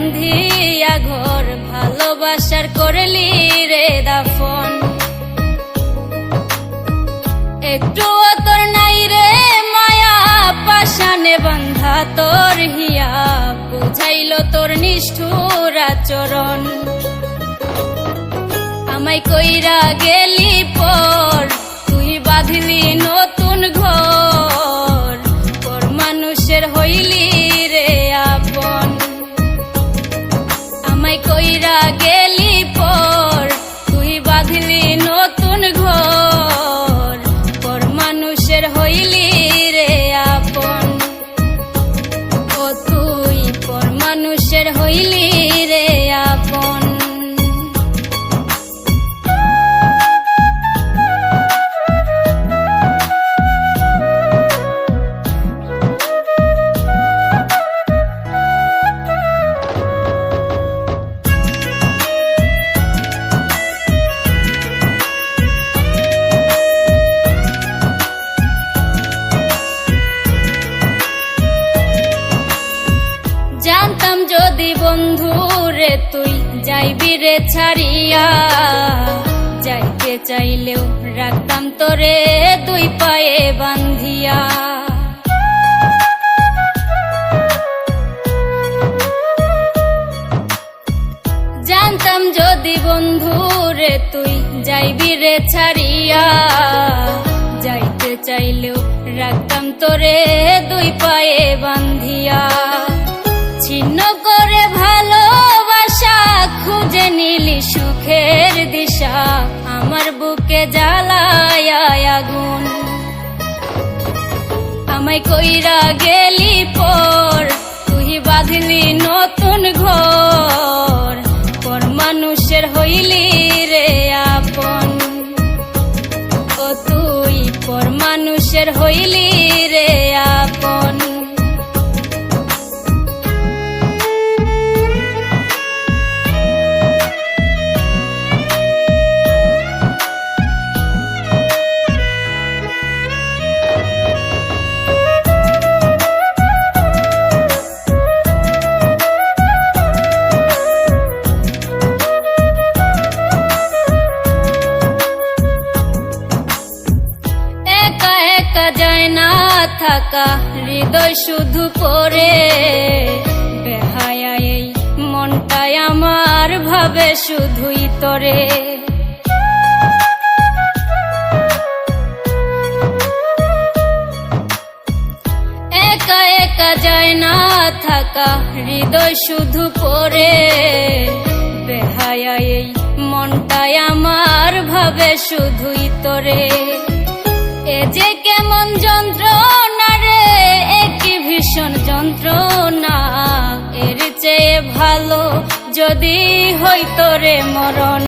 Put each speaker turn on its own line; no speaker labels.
বান্ধিয়া ঘর, ভালোবাসার করলি রে দাফন। একটুও তোর নাই রে মায়া, পাশানে বান্ধা তোর হিয়া, বুঝাইল তোর নিষ্ঠুর আচরণ। আমায় কইরা গেলি পর, তুই বাঁধলি নতুন ঘর, পর মানুষের হইলি রে আপন। আমায় কইরা গেলি পর, তুই বাঁধলি নতুন ঘর, পর মানুষের হইলি রে আপন। ও তুই পর মানুষের হইলি রে আপন। জানতাম যদি বন্ধু রে তুই যাইবি রে ছাড়িয়া, যাইতে চাইলেও রাখতাম তোরে দুই পায়ে বান্ধিয়া। জানতাম যদি বন্ধু রে তুই যাইবি রে ছাড়িয়া, যাইতে চাইলেও রাখতাম তোরে দুই পায়ে বান্ধিয়া। ছিন্ন করে ভালোবাসা, খুঁজে নিলি সুখের দিশা, আমার বুকে জ্বালায় আগুন। আমায় কইরা গেলি পর, তুই বাঁধলি নতুন ঘর, পর মানুষের হইলি রে আপন। ও তুই পর মানুষের হইলি রে আপন। যায় না থাকা হৃদয় শুধু পড়ে, বেহায়া এই মনটাই আমার ভাবে শুধুই তরে। একা একা যায় না থাকা হৃদয় শুধু পড়ে, বেহায়া এই মনটাই আমার ভাবে শুধুই তরে। এ যে কেমন যন্ত্রণা রে, একই ভীষণ যন্ত্রণা, এর চেয়ে ভালো যদি হইতো রে মরণ।